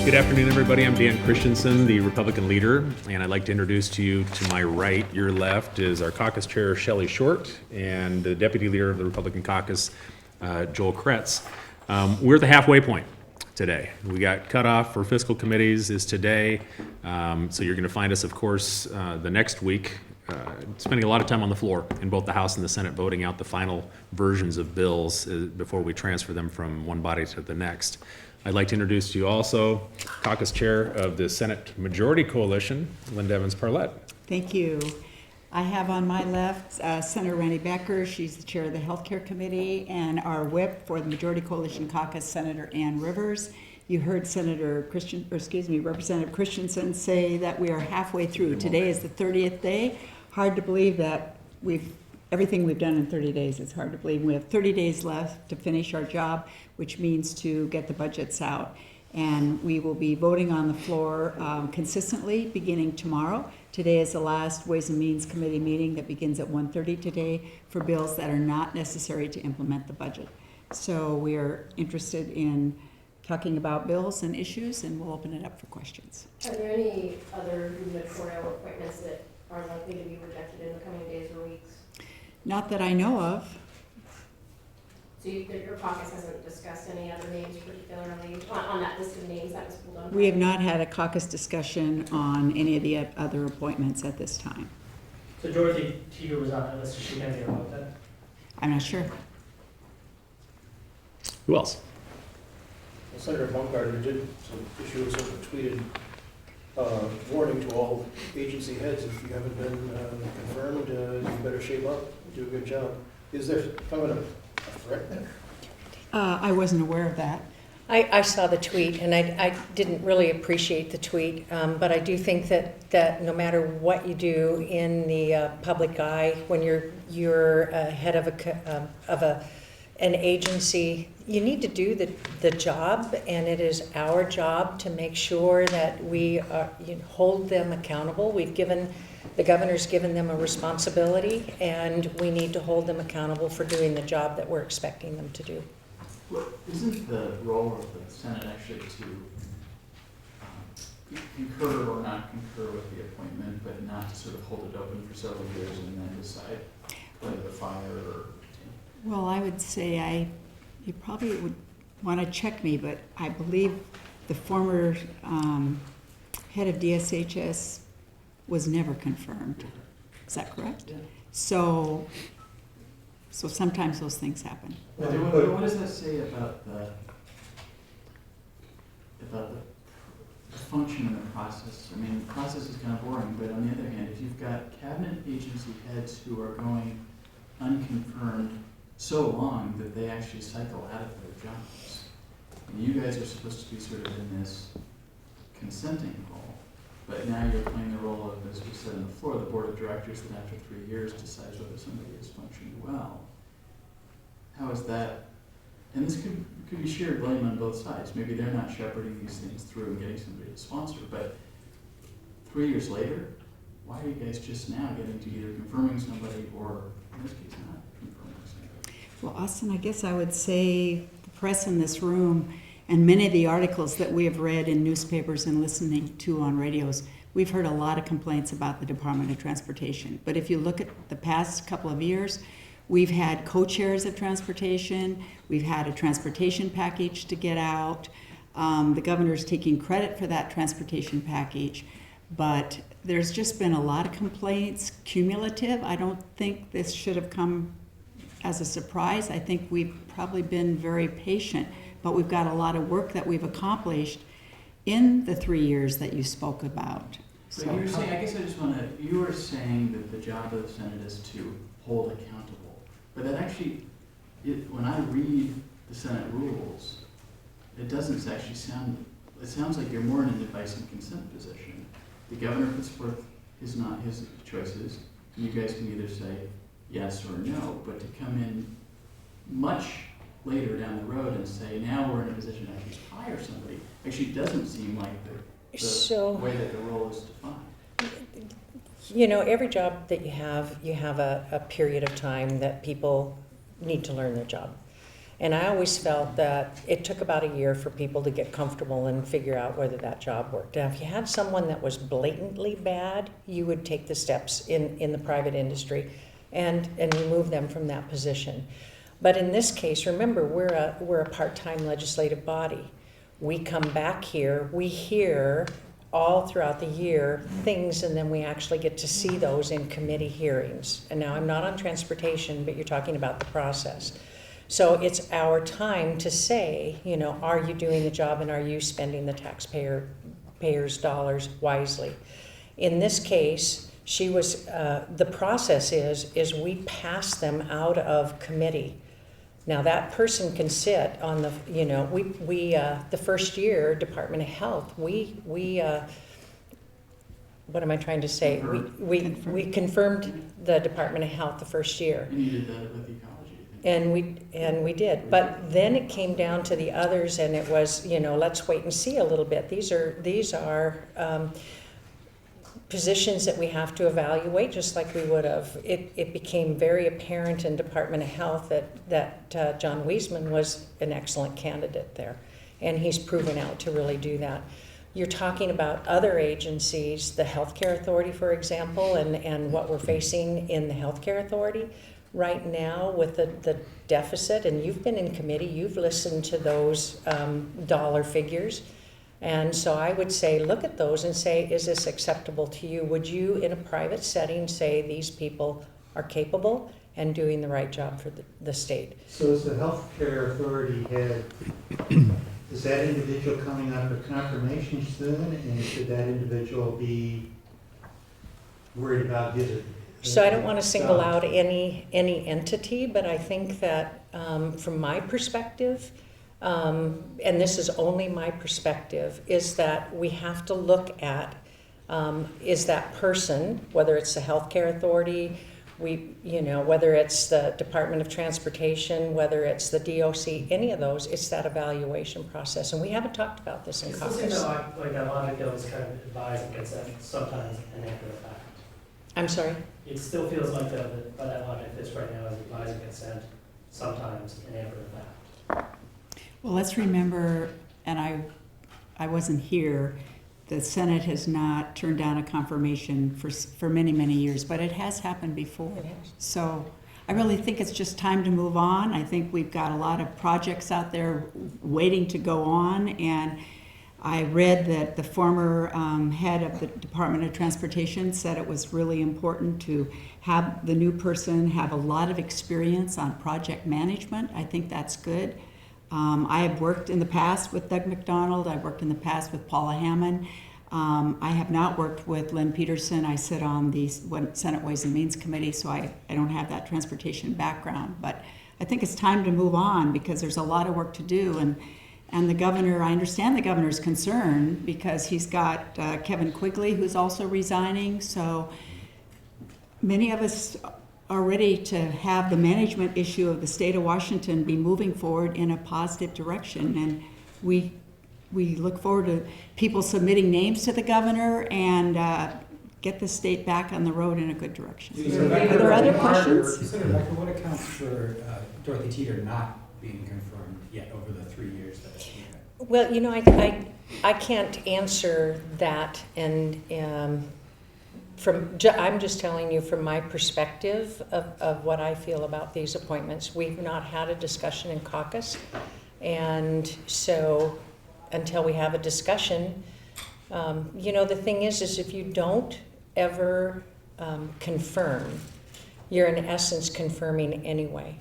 Good afternoon, everybody. I'm Dan Christensen, the Republican leader, and I'd like to introduce to you, to my right, your left, is our caucus chair, Shelley Short, and the deputy leader of the Republican caucus, Joel Kretz. We're at the halfway point today. We got cutoff for fiscal committees is today, so you're going to find us, of course, the next week spending a lot of time on the floor in both the House and the Senate voting out the final versions of bills before we transfer them from one body to the next. I'd like to introduce to you also caucus chair of the Senate Majority Coalition, Linda Evans-Parlett. Thank you. I have on my left Senator Randy Becker. She's the chair of the Healthcare Committee, and our whip for the Majority Coalition Caucus, Senator Ann Rivers. You heard Representative Christensen say that we are halfway through. Today is the 30th day. Hard to believe that everything we've done in 30 days. It's hard to believe. We have 30 days left to finish our job, which means to get the budgets out. And we will be voting on the floor consistently beginning tomorrow. Today is the last Ways and Means Committee meeting that begins at 1:30 today for bills that are not necessary to implement the budget. So we are interested in talking about bills and issues, and we'll open it up for questions. Are there any other gubernatorial appointments that are likely to be rejected in the coming days or weeks? Not that I know of. So your caucus hasn't discussed any other names particularly on that list of names that was pulled on? We have not had a caucus discussion on any of the other appointments at this time. So Dorothy Teeter was on that list. Is she going to be about that? I'm not sure. Who else? Well, Senator Baumgartner did issue a tweeted warning to all agency heads: if you haven't been confirmed, you better shape up, do a good job. Is there kind of a threat there? I wasn't aware of that. I saw the tweet, and I didn't really appreciate the tweet, but I do think that no matter what you do in the public eye, when you're head of an agency, you need to do the job, and it is our job to make sure that we hold them accountable. The governor's given them a responsibility, and we need to hold them accountable for doing the job that we're expecting them to do. Well, isn't the role of the Senate actually to concur or not concur with the appointment, but not to sort of hold it open for several years and then decide whether to fire or retain? Well, I would say you probably would want to check me, but I believe the former head of DSHS was never confirmed. Is that correct? Yeah. So sometimes those things happen. But what does that say about the function and the process? I mean, the process is kind of boring, but on the other hand, if you've got cabinet agency heads who are going unconfirmed so long that they actually cycle out of their jobs, and you guys are supposed to be sort of in this consenting role, but now you're playing the role of, as we said on the floor, the board of directors that after 3 years decides whether somebody is functioning well. How is that? And this could be shared blame on both sides. Maybe they're not shepherding these things through and getting somebody to sponsor, but 3 years later, why are you guys just now getting to either confirming somebody or, in this case, not confirming somebody? Well, Austin, I guess I would say the press in this room and many of the articles that we have read in newspapers and listening to on radios, we've heard a lot of complaints about the Department of Transportation. But if you look at the past couple of years, we've had co-chairs of transportation. We've had a transportation package to get out. The governor's taking credit for that transportation package. But there's just been a lot of complaints, cumulative. I don't think this should have come as a surprise. I think we've probably been very patient, but we've got a lot of work that we've accomplished in the 3 years that you spoke about. So you're saying, I guess I just want to, you are saying that the job of the Senate is to hold accountable. But that actually, when I read the Senate rules, it doesn't actually sound, it sounds like you're more in an advice and consent position. The governor puts forth his choices, and you guys can either say yes or no, but to come in much later down the road and say, now we're in a position to actually hire somebody, actually doesn't seem like the way that the role is defined. You know, every job that you have a period of time that people need to learn their job. And I always felt that it took about a year for people to get comfortable and figure out whether that job worked. Now, if you had someone that was blatantly bad, you would take the steps in the private industry and remove them from that position. But in this case, remember, we're a part-time legislative body. We come back here, we hear all throughout the year things, and then we actually get to see those in committee hearings. And now I'm not on transportation, but you're talking about the process. So it's our time to say, you know, are you doing the job and are you spending the taxpayers' dollars wisely? In this case, she was, the process is we pass them out of committee. Now that person can sit on the, you know, we the first year, Department of Health, what am I trying to say? We confirmed the Department of Health the first year. And you did that with ecology, I think. And we did, but then it came down to the others, and it was, you know, let's wait and see a little bit. These are positions that we have to evaluate, just like we would have. It became very apparent in Department of Health that John Wiesman was an excellent candidate there, and he's proven out to really do that. You're talking about other agencies, the Healthcare Authority, for example, and what we're facing in the Healthcare Authority right now with the deficit, and you've been in committee, you've listened to those dollar figures. And so I would say, look at those and say, is this acceptable to you? Would you, in a private setting, say these people are capable and doing the right job for the state? So is the healthcare authority head, is that individual coming up for confirmation soon? And should that individual be worried about getting? So I don't want to single out any entity, but I think that from my perspective, and this is only my perspective, is that we have to look at is that person, whether it's the Healthcare Authority, whether it's the Department of Transportation, whether it's the DOC, any of those, it's that evaluation process. And we haven't talked about this in It still seems caucus. like that logic though is kind of advised and consent, sometimes an accurate fact. I'm sorry? It still feels like that logic fits right now as advised and consent, sometimes an accurate fact. Well, let's remember, and I wasn't here, the Senate has not turned down a confirmation for many, many years, but it has happened before. It has. So I really think it's just time to move on. I think we've got a lot of projects out there waiting to go on, and I read that the former head of the Department of Transportation said it was really important to have the new person have a lot of experience on project management. I think that's good. I have worked in the past with Doug McDonald. I've worked in the past with Paula Hammond. I have not worked with Lynn Peterson. I sit on the Senate Ways and Means Committee, so I don't have that transportation background. But I think it's time to move on because there's a lot of work to do. And the governor, I understand the governor's concern because he's got Kevin Quigley, who's also resigning. So many of us are ready to have the management issue of the state of Washington be moving forward in a positive direction. And we look forward to people submitting names to the governor and get the state back on the road in a good direction. Are there other questions? Senator Becker, what accounts for Dorothy Teeter not being confirmed yet over the 3 years that it's been? Well, you know, I can't answer that, and I'm just telling you from my perspective of what I feel about these appointments. We've not had a discussion in caucus, and so until we have a discussion, the thing is if you don't ever confirm, you're in essence confirming anyway,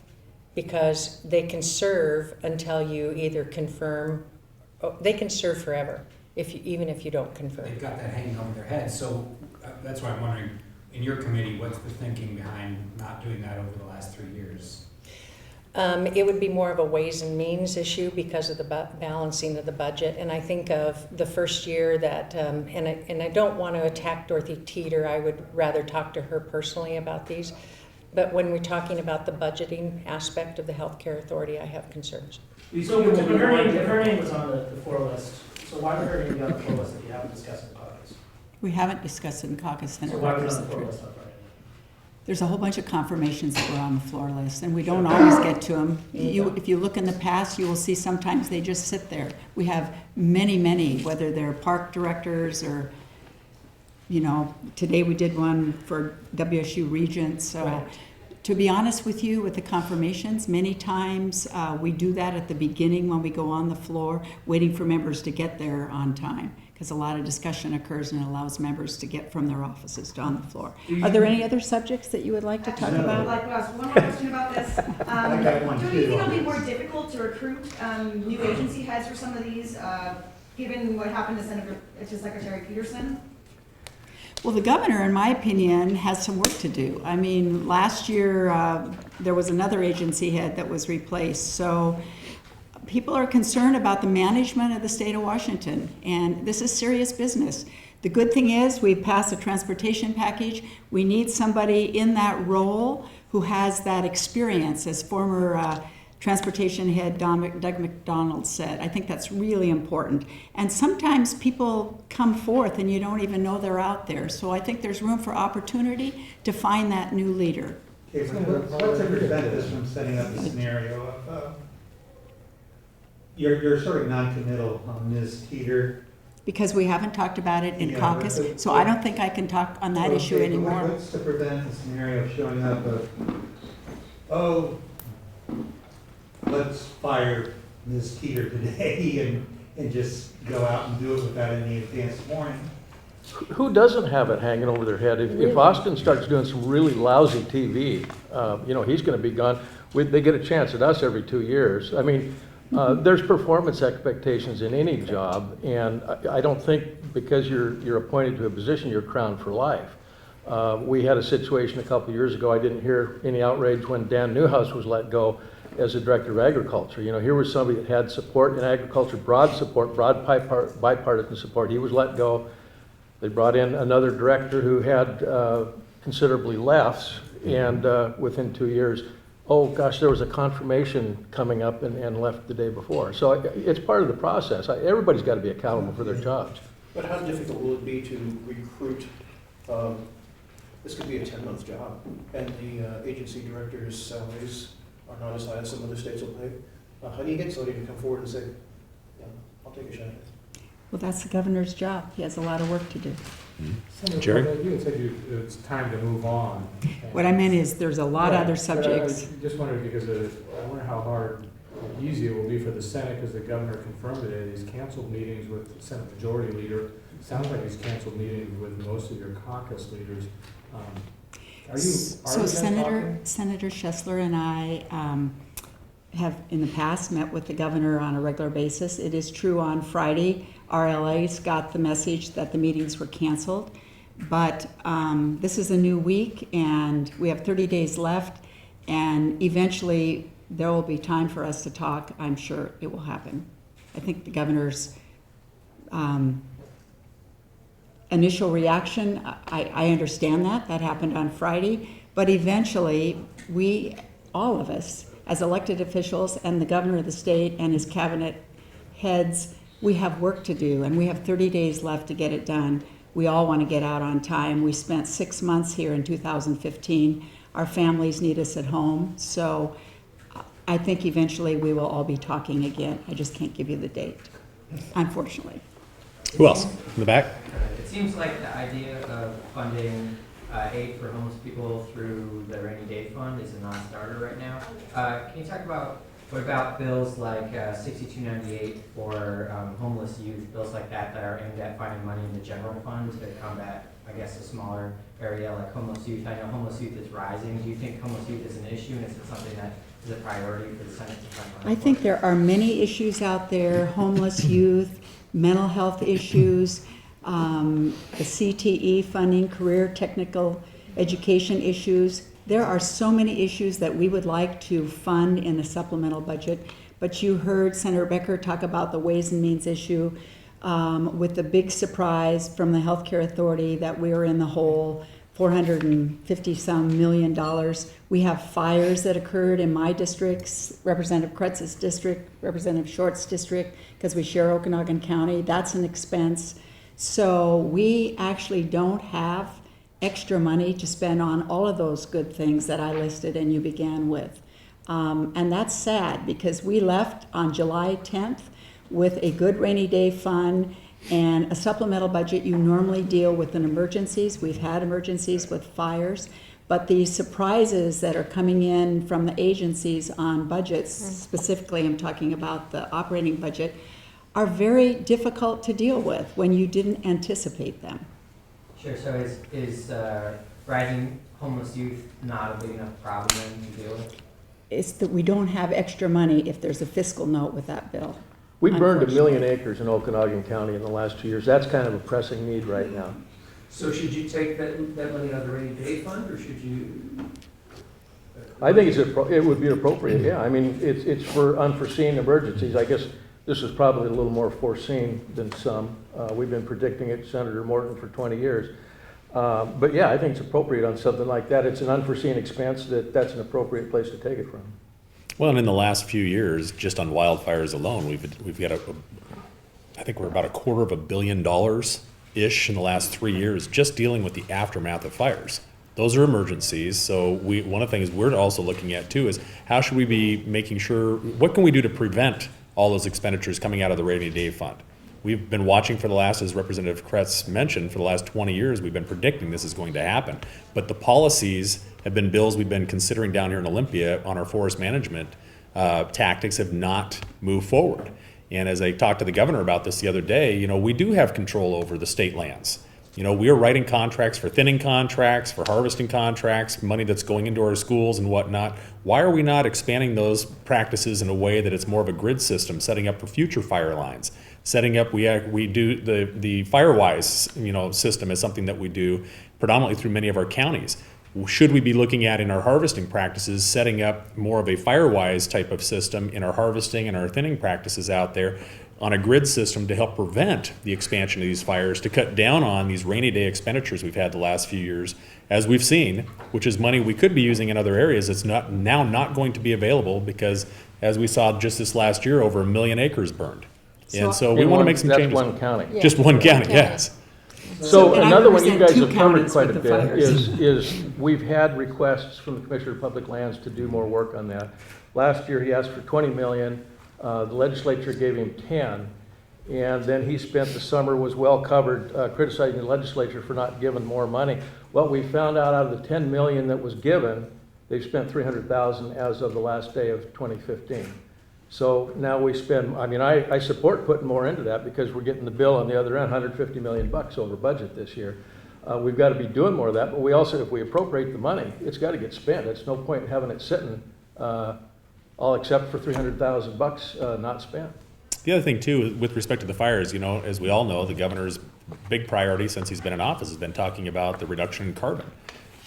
because they can serve until you either confirm. They can serve forever even if you don't confirm. They've got that hanging over their heads, so that's why I'm wondering, in your committee, what's the thinking behind not doing that over the last 3 years? It would be more of a ways and means issue because of the balancing of the budget. And I think of the first year that, and I don't want to attack Dorothy Teeter, I would rather talk to her personally about these. But when we're talking about the budgeting aspect of the Healthcare Authority, I have concerns. So if her name was on the floor list, so why would her name be on the floor list if you haven't discussed it in caucus? We haven't discussed it in caucus. So why was it on the floor list on Friday? There's a whole bunch of confirmations that were on the floor list, and we don't always get to them. If you look in the past, you will see sometimes they just sit there. We have many, whether they're park directors or, today we did one for WSU Regents. So Right. to be honest with you, with the confirmations, many times we do that at the beginning when we go on the floor, waiting for members to get there on time, because a lot of discussion occurs and it allows members to get from their offices to on the floor. Are there any other subjects that you would like to talk No. I'd about? like to ask one more question about this. I got one Don't you too think it'll be on more this. difficult to recruit new agency heads for some of these, given what happened to Secretary Peterson? Well, the governor, in my opinion, has some work to do. I mean, last year, there was another agency head that was replaced. So people are concerned about the management of the state of Washington, and this is serious business. The good thing is we've passed a transportation package. We need somebody in that role who has that experience, as former transportation head Doug McDonald said. I think that's really important. And sometimes people come forth and you don't even know they're out there. So I think there's room for opportunity to find that new leader. Okay, but what's to prevent this from setting up a scenario of, you're sort of non-committal on Ms. Teeter. Because we haven't talked about it in Yeah, caucus, but- so I don't think I can talk on that issue Okay, but anymore. What's to prevent the scenario of showing up of, let's fire Ms. Teeter today and just go out and do it without any advance warning? Who doesn't have it hanging over their head? If Austin starts doing some really lousy TV, he's gonna be gone. They get a chance at us every 2 years. I mean, there's performance expectations in any job, and I don't think because you're appointed to a position, you're crowned for life. We had a situation a couple of years ago, I didn't hear any outrage when Dan Newhouse was let go as the Director of Agriculture. Here was somebody that had support in agriculture, broad support, broad bipartisan support. He was let go. They brought in another director who had considerably less, and within 2 years, oh gosh, there was a confirmation coming up and left the day before. So it's part of the process. Everybody's got to be accountable for their jobs. But how difficult will it be to recruit, this could be a 10-month job, and the agency director's salaries are not as high as some other states will pay? How do you get somebody to come forward and say, yeah, I'll take a shot at it? Well, that's the governor's job. He has a lot of work to do. Jerry? You had said it's time to move on. What I meant is there's a lot of other Right, but subjects. I just wondered, because I wonder how hard or easy it will be for the Senate, because the governor confirmed today he's canceled meetings with the Senate Majority Leader. Sounds like he's canceled meetings with most of your caucus leaders. So Senator Schessler and I have in the past met with the governor on a regular basis. It is true on Friday, RLA's got the message that the meetings were canceled. But this is a new week and we have 30 days left, and eventually there will be time for us to talk. I'm sure it will happen. I think the governor's initial reaction, I understand that happened on Friday, but eventually we, all of us, as elected officials and the governor of the state and his cabinet heads, we have work to do, and we have 30 days left to get it done. We all want to get out on time. We spent 6 months here in 2015. Our families need us at home, so I think eventually we will all be talking again. I just can't give you the date, unfortunately. Who else? In the back? It seems like the idea of funding aid for homeless people through the rainy day fund is a non-starter right now. Can you talk about, what about bills like 6298 for homeless youth, bills like that are aimed at finding money in the general fund to combat, I guess, a smaller area like homeless youth? I know homeless youth is rising. Do you think homeless youth is an issue, and is it something that is a priority for the Senate to fund money I think there are many issues out there: homeless youth, mental health issues, the CTE funding, career technical education issues. There are so many issues that we would like to fund in a supplemental budget. But you heard Senator Becker talk about the Ways and Means issue, with the big surprise from the Healthcare Authority that we are in the hole, $450-some million. We have fires that occurred in my districts, Representative Kretz's district, Representative Short's district, because we share Okanagan County. That's an expense. So we actually don't have extra money to spend on all of those good things that I listed and you began with. And that's sad because we left on July 10th with a good rainy day fund and a supplemental budget. You normally deal with an emergencies. We've had emergencies with fires, but the surprises that are coming in from the agencies on budgets, specifically I'm talking about the operating budget, are very difficult to deal with when you didn't anticipate them. Sure, so is rising homeless youth not a big enough problem then to deal with? It's that we don't have extra money if there's a fiscal note with that bill. We burned 1 million Unfortunately. acres in Okanagan County in the last 2 years. That's kind of a pressing need right now. So should you take that money out of the rainy day fund, or should you? I think it would be appropriate, yeah. I mean, it's for unforeseen emergencies. I guess this is probably a little more foreseen than some. We've been predicting it, Senator Morton, for 20 years. But yeah, I think it's appropriate on something like that. It's an unforeseen expense that's an appropriate place to take it from. Well, and in the last few years, just on wildfires alone, we've got I think we're about $250 million-ish in the last 3 years just dealing with the aftermath of fires. Those are emergencies, so one of the things we're also looking at too is how should we be making sure, what can we do to prevent all those expenditures coming out of the rainy day fund? We've been watching for the last, as Representative Kretz mentioned, for the last 20 years, we've been predicting this is going to happen. But the policies have been bills we've been considering down here in Olympia on our forest management tactics have not moved forward. And as I talked to the governor about this the other day, we do have control over the state lands. We are writing contracts for thinning contracts, for harvesting contracts, money that's going into our schools and whatnot. Why are we not expanding those practices in a way that it's more of a grid system, setting up for future fire lines? Setting up, we do the FireWise, system is something that we do predominantly through many of our counties. Should we be looking at in our harvesting practices, setting up more of a FireWise type of system in our harvesting and our thinning practices out there on a grid system to help prevent the expansion of these fires, to cut down on these rainy day expenditures we've had the last few years, as we've seen, which is money we could be using in other areas that's not going to be available because, as we saw just this last year, over 1 million acres burned. And so we want to make some changes. That's one county. Yeah. Just one county, yes. So And I another one you represent guys two have covered counties quite a with the bit fires. is we've had requests from the Commissioner of Public Lands to do more work on that. Last year, he asked for 20 million. The legislature gave him 10. And then he spent the summer, was well covered, criticizing the legislature for not giving more money. Well, we found out of the 10 million that was given, they've spent 300,000 as of the last day of 2015. So now we spend, I support putting more into that because we're getting the bill on the other end, 150 million bucks over budget this year. We've got to be doing more of that, but we also, if we appropriate the money, it's got to get spent. It's no point in having it sitting, all except for 300,000 bucks not spent. The other thing too, with respect to the fires, as we all know, the governor's big priority since he's been in office has been talking about the reduction in carbon.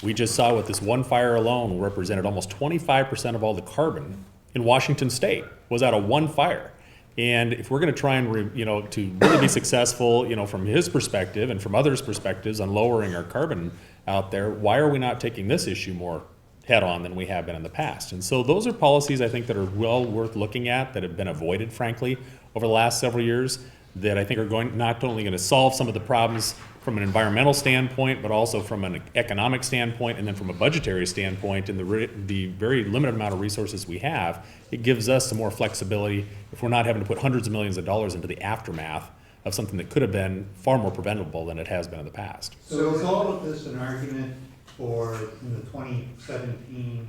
We just saw with this one fire alone represented almost 25% of all the carbon in Washington State was out of one fire. And if we're going to try and to really be successful, from his perspective and from others' perspectives on lowering our carbon out there, why are we not taking this issue more head on than we have been in the past? And so those are policies I think that are well worth looking at, that have been avoided, frankly, over the last several years, that I think are not only going to solve some of the problems from an environmental standpoint, but also from an economic standpoint, and then from a budgetary standpoint, and the very limited amount of resources we have, it gives us some more flexibility if we're not having to put hundreds of millions of dollars into the aftermath of something that could have been far more preventable than it has been in the past. So is all of this an argument for in the 2017,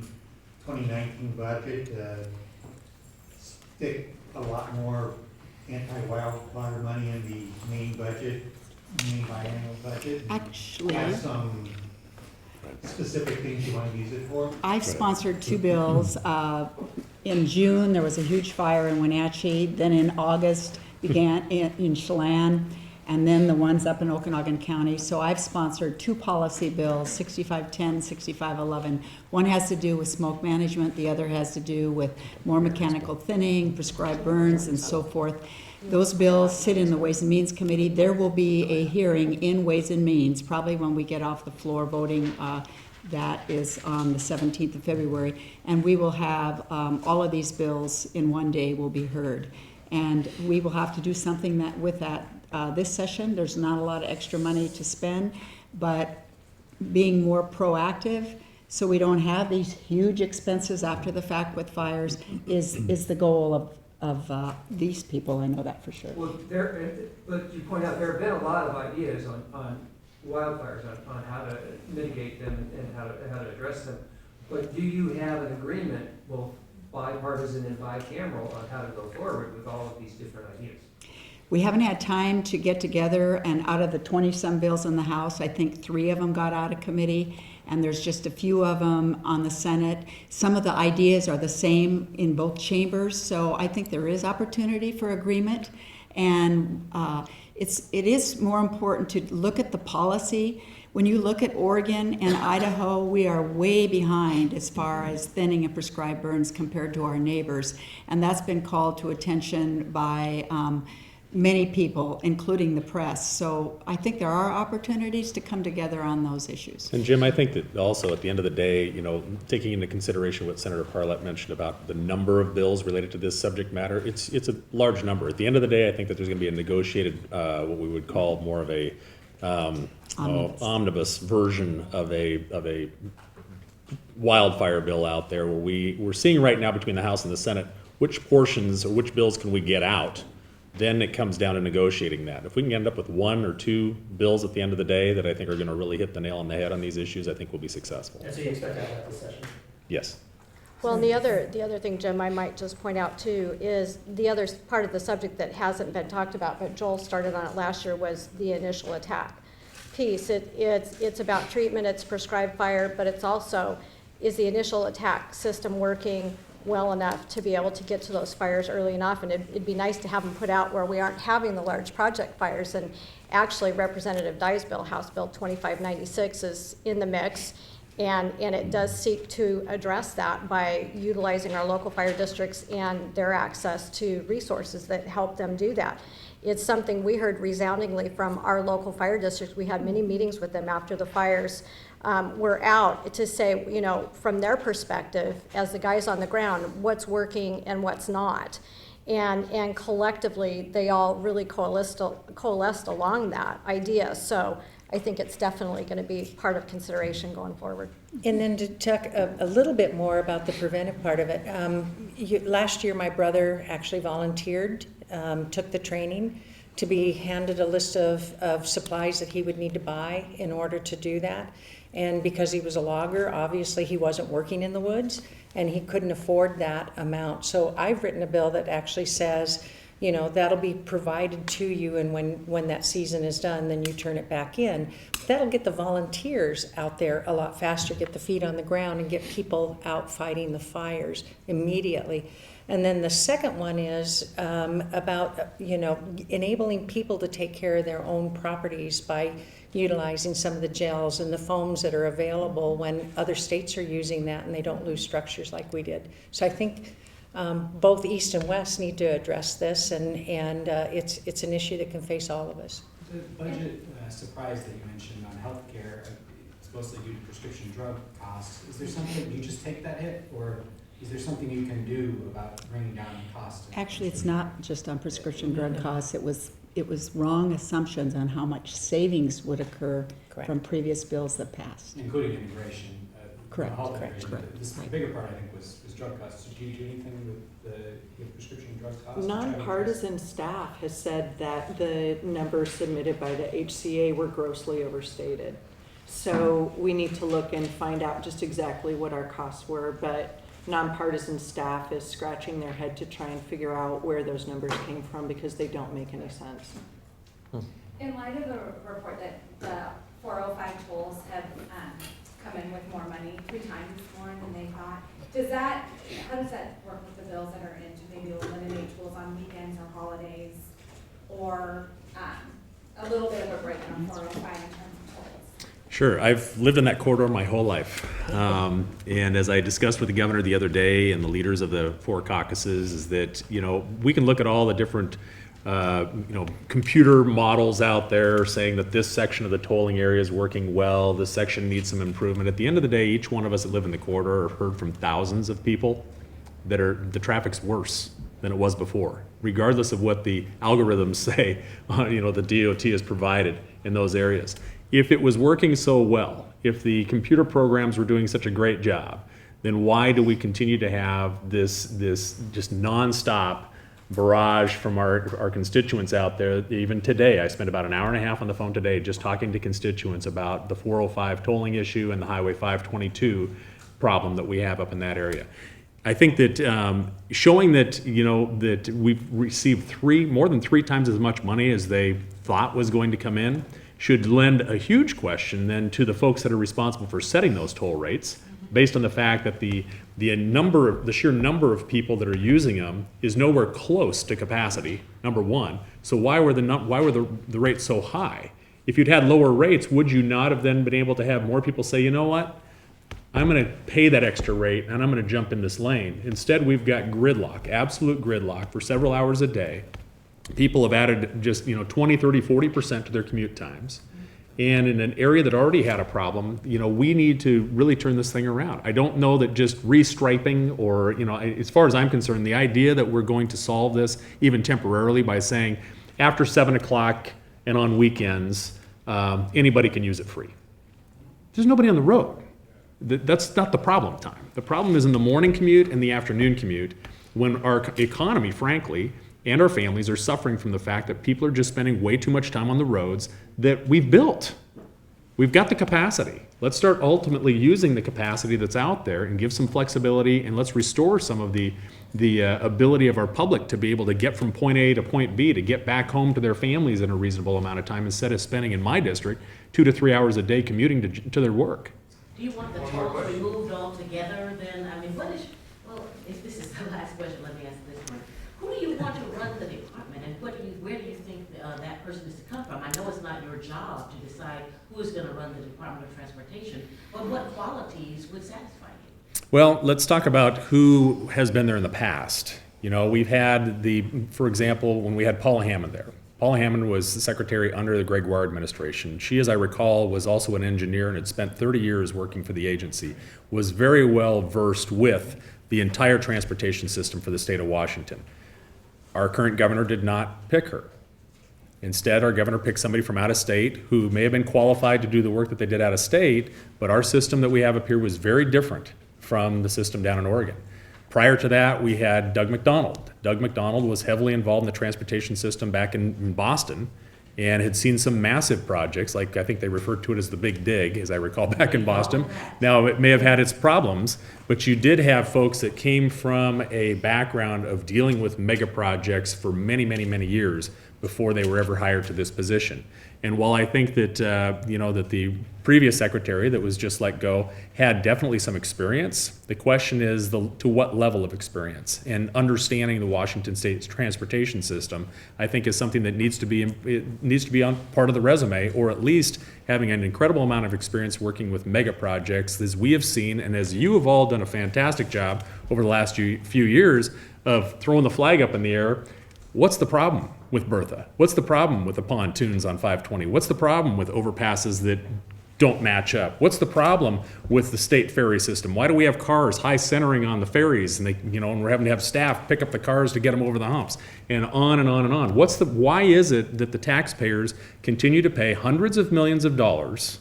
2019 budget, stick a lot more anti-wildfire money in the main budget, main biannual budget? Actually, Have some specific things you want to use it for? I've sponsored two bills. In June, there was a huge fire in Wenatchee. Then in August, began in Chelan, and then the ones up in Okanagan County. So I've sponsored two policy bills, 6510, 6511. One has to do with smoke management. The other has to do with more mechanical thinning, prescribed burns, and so forth. Those bills sit in the Ways and Means Committee. There will be a hearing in Ways and Means, probably when we get off the floor voting. That is on the 17th of February. And we will have all of these bills in one day will be heard. And we will have to do something with that this session. There's not a lot of extra money to spend, but being more proactive so we don't have these huge expenses after the fact with fires is the goal of these people. I know that for sure. Well, but you point out there have been a lot of ideas on wildfires, on how to mitigate them and how to address them. But do you have an agreement, both bipartisan and bicameral, on how to go forward with all of these different ideas? We haven't had time to get together, and out of the 20-some bills in the House, I think 3 of them got out of committee, and there's just a few of them on the Senate. Some of the ideas are the same in both chambers, so I think there is opportunity for agreement. And it is more important to look at the policy. When you look at Oregon and Idaho, we are way behind as far as thinning and prescribed burns compared to our neighbors. And that's been called to attention by many people, including the press. So I think there are opportunities to come together on those issues. And Jim, I think that also at the end of the day, taking into consideration what Senator Parlett mentioned about the number of bills related to this subject matter, it's a large number. At the end of the day, I think that there's going to be a negotiated, what we would call more of a omnibus version of a wildfire bill out there, where we're seeing right now between the House and the Senate which portions or which bills can we get out. Then it comes down to negotiating that. If we can end up with 1 or 2 bills at the end of the day that I think are going to really hit the nail on the head on these issues, I think we'll be successful. And so you expect to have that this session? Yes. Well, and the other thing, Jim, I might just point out too, is the other part of the subject that hasn't been talked about, but Joel started on it last year, was the initial attack piece. It's about treatment, it's prescribed fire, but it's also, is the initial attack system working well enough to be able to get to those fires early enough? And it'd be nice to have them put out where we aren't having the large project fires. And actually, Representative Dye's bill, House Bill 2596, is in the mix, and it does seek to address that by utilizing our local fire districts and their access to resources that help them do that. It's something we heard resoundingly from our local fire districts. We had many meetings with them after the fires were out to say, from their perspective, as the guys on the ground, what's working and what's not. And collectively, they all really coalesced along that idea. So I think it's definitely going to be part of consideration going forward. And then to talk a little bit more about the preventive part of it. Last year, my brother actually volunteered, took the training to be handed a list of supplies that he would need to buy in order to do that. And because he was a logger, obviously he wasn't working in the woods, and he couldn't afford that amount. So I've written a bill that actually says, that'll be provided to you, and when that season is done, then you turn it back in. That'll get the volunteers out there a lot faster, get the feet on the ground, and get people out fighting the fires immediately. And then the second one is about, enabling people to take care of their own properties by utilizing some of the gels and the foams that are available when other states are using that and they don't lose structures like we did. So I think both East and West need to address this, and it's an issue that can face all of us. The budget surprise that you mentioned on healthcare, it's mostly due to prescription drug costs. Is there something, do you just take that hit, or is there something you can do about bringing down the cost? Actually, it's not just on prescription drug costs. It was wrong assumptions on how much savings would occur from previous bills that passed. Including immigration. Correct. The bigger part, I think, was drug costs. So do you do anything with prescription drug costs? Nonpartisan staff has said that the numbers submitted by the HCA were grossly overstated. So we need to look and find out just exactly what our costs were, but nonpartisan staff is scratching their head to try and figure out where those numbers came from, because they don't make any sense. In light of the report that the 405 tolls have come in with more money, 3 times more than they thought, how does that work with the bills that are in to maybe eliminate tolls on weekends or holidays, or a little bit of a breakdown on 405 in terms of tolls? Sure. I've lived in that corridor my whole life. And as I discussed with the governor the other day and the leaders of the 4 caucuses, is that, we can look at all the different, computer models out there saying that this section of the tolling area is working well, this section needs some improvement. At the end of the day, each one of us that live in the corridor have heard from thousands of people that the traffic's worse than it was before, regardless of what the algorithms say, the DOT has provided in those areas. If it was working so well, if the computer programs were doing such a great job, then why do we continue to have this just nonstop barrage from our constituents out there? Even today, I spent about an hour and a half on the phone today just talking to constituents about the 405 tolling issue and the Highway 522 problem that we have up in that area. I think that showing that, you know, that we've received more than three times as much money as they thought was going to come in should lend a huge question then to the folks that are responsible for setting those toll rates, based on the fact that the sheer number of people that are using them is nowhere close to capacity, number one. So why were the rates so high? If you'd had lower rates, would you not have then been able to have more people say, you know what, I'm going to pay that extra rate and I'm going to jump in this lane? Instead, we've got gridlock, absolute gridlock for several hours a day. People have added just 20, 30, 40% to their commute times. And in an area that already had a problem, we need to really turn this thing around. I don't know that just restriping or, as far as I'm concerned, the idea that we're going to solve this even temporarily by saying after 7 o'clock and on weekends, anybody can use it free. There's nobody on the road. That's not the problem time. The problem is in the morning commute and the afternoon commute, when our economy, frankly, and our families are suffering from the fact that people are just spending way too much time on the roads that we've built. We've got the capacity. Let's start ultimately using the capacity that's out there and give some flexibility, and let's restore some of the ability of our public to be able to get from point A to point B, to get back home to their families in a reasonable amount of time, instead of spending, in my district, 2 to 3 hours a day commuting to their work. Do you want the tolls removed altogether then? I mean, if this is the last question, let me ask this one. Who do you want to run the department, and where do you think that person is to come from? I know it's not your job to decide who is going to run the Department of Transportation, but what qualities would satisfy you? Well, let's talk about who has been there in the past. We've had for example, when we had Paula Hammond there. Paula Hammond was the secretary under the Greg Ware administration. She, as I recall, was also an engineer and had spent 30 years working for the agency, was very well versed with the entire transportation system for the state of Washington. Our current governor did not pick her. Instead, our governor picked somebody from out of state who may have been qualified to do the work that they did out of state, but our system that we have up here was very different from the system down in Oregon. Prior to that, we had Doug McDonald. Doug McDonald was heavily involved in the transportation system back in Boston and had seen some massive projects, like I think they referred to it as the Big Dig, as I recall, back in Boston. Now, it may have had its problems, but you did have folks that came from a background of dealing with mega projects for many, many, many years before they were ever hired to this position. And while I think that, that the previous secretary that was just let go had definitely some experience, the question is to what level of experience. And understanding the Washington State's transportation system, I think, is something that needs to be on part of the resume, or at least having an incredible amount of experience working with mega projects, as we have seen, and as you have all done a fantastic job over the last few years of throwing the flag up in the air. What's the problem with Bertha? What's the problem with the pontoons on 520? What's the problem with overpasses that don't match up? What's the problem with the state ferry system? Why do we have cars high centering on the ferries, and and we're having to have staff pick up the cars to get them over the humps, and on and on and on? Why is it that the taxpayers continue to pay hundreds of millions of dollars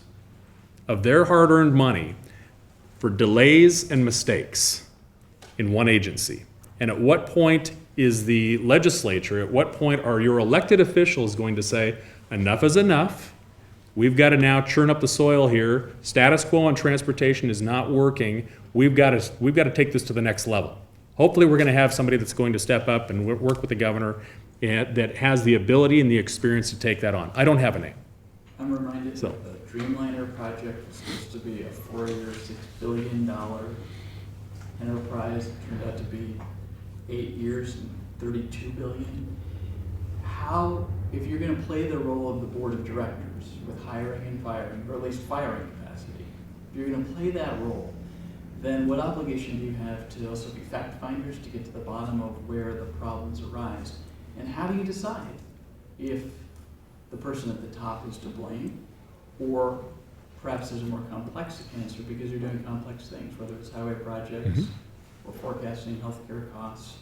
of their hard-earned money for delays and mistakes in one agency? And at what point is the legislature, at what point are your elected officials going to say, enough is enough, we've got to now churn up the soil here, status quo on transportation is not working, we've got to take this to the next level. Hopefully we're going to have somebody that's going to step up and work with the governor that has the ability and the experience to take that on. I don't have a name. I'm reminded that the Dreamliner project was supposed to be a 4-year, $6 billion enterprise. It turned out to be 8 years and $32 billion. How, if you're going to play the role of the board of directors with hiring and firing, or at least firing capacity, if you're going to play that role, then what obligation do you have to also be fact finders to get to the bottom of where the problems arise? And how do you decide if the person at the top is to blame, or perhaps there's a more complex answer because you're doing complex things, whether it's highway projects, or forecasting healthcare costs,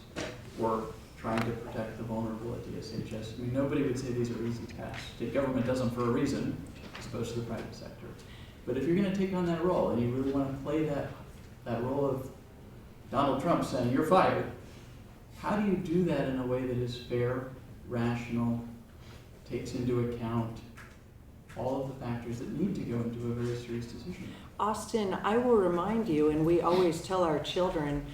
or trying to protect the vulnerable at DSHS. I mean, nobody would say these are easy tasks. State government does them for a reason, as opposed to the private sector. But if you're gonna take on that role, and you really wanna play that role of Donald Trump saying, you're fired, how do you do that in a way that is fair, rational, takes into account all of the factors that need to go into a very serious decision? Austin, I will remind you, and we always tell our children,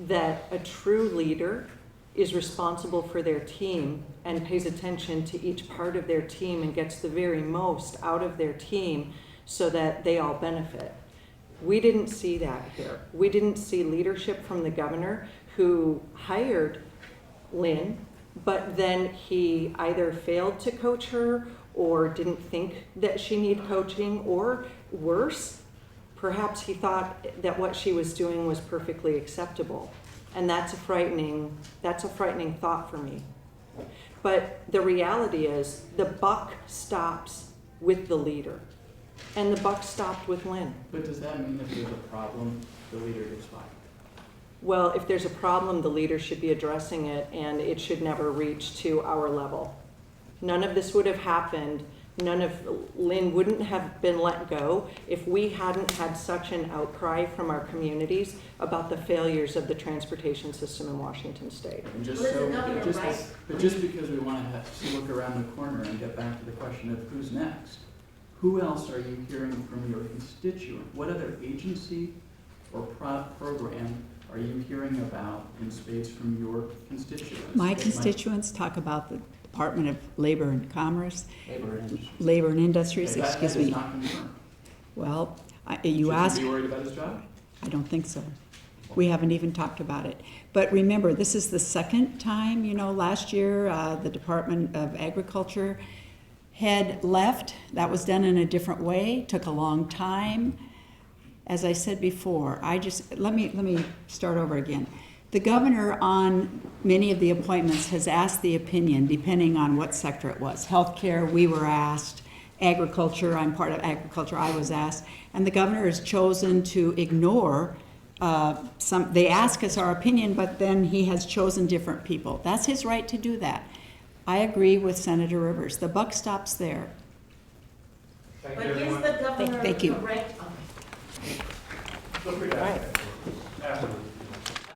that a true leader is responsible for their team and pays attention to each part of their team and gets the very most out of their team so that they all benefit. We didn't see that here. We didn't see leadership from the governor, who hired Lynn, but then he either failed to coach her or didn't think that she needed coaching, or worse, perhaps he thought that what she was doing was perfectly acceptable. And that's a frightening thought for me. But the reality is, the buck stops with the leader. And the buck stopped with Lynn. But does that mean if there's a problem, the leader gets fired? Well, if there's a problem, the leader should be addressing it, and it should never reach to our level. None of this would have happened. Lynn wouldn't have been let go if we hadn't had such an outcry from our communities about the failures of the transportation system in Washington State. And just Well, is so, the governor right? but just because we want to look around the corner and get back to the question of who's next, who else are you hearing from your constituent? What other agency or program are you hearing about in spades from your constituents? My constituents talk about the Department of Labor and Commerce, Labor industry. Labor and Industries, That excuse is me. not confirmed. Well, you asked. Should he be worried about his job? I don't think so. We haven't even talked about it. But remember, this is the second time, last year, the Department of Agriculture had left. That was done in a different way, took a long time. As I said before, let me start over again. The governor on many of the appointments has asked the opinion, depending on what sector it was. Healthcare, we were asked. Agriculture, I'm part of agriculture, I was asked. And the governor has chosen to ignore they ask us our opinion, but then he has chosen different people. That's his right to do that. I agree with Senator Rivers. The buck stops there. Thank But you, is everyone. the governor Thank you. correct? Okay. Feel free to ask afterwards.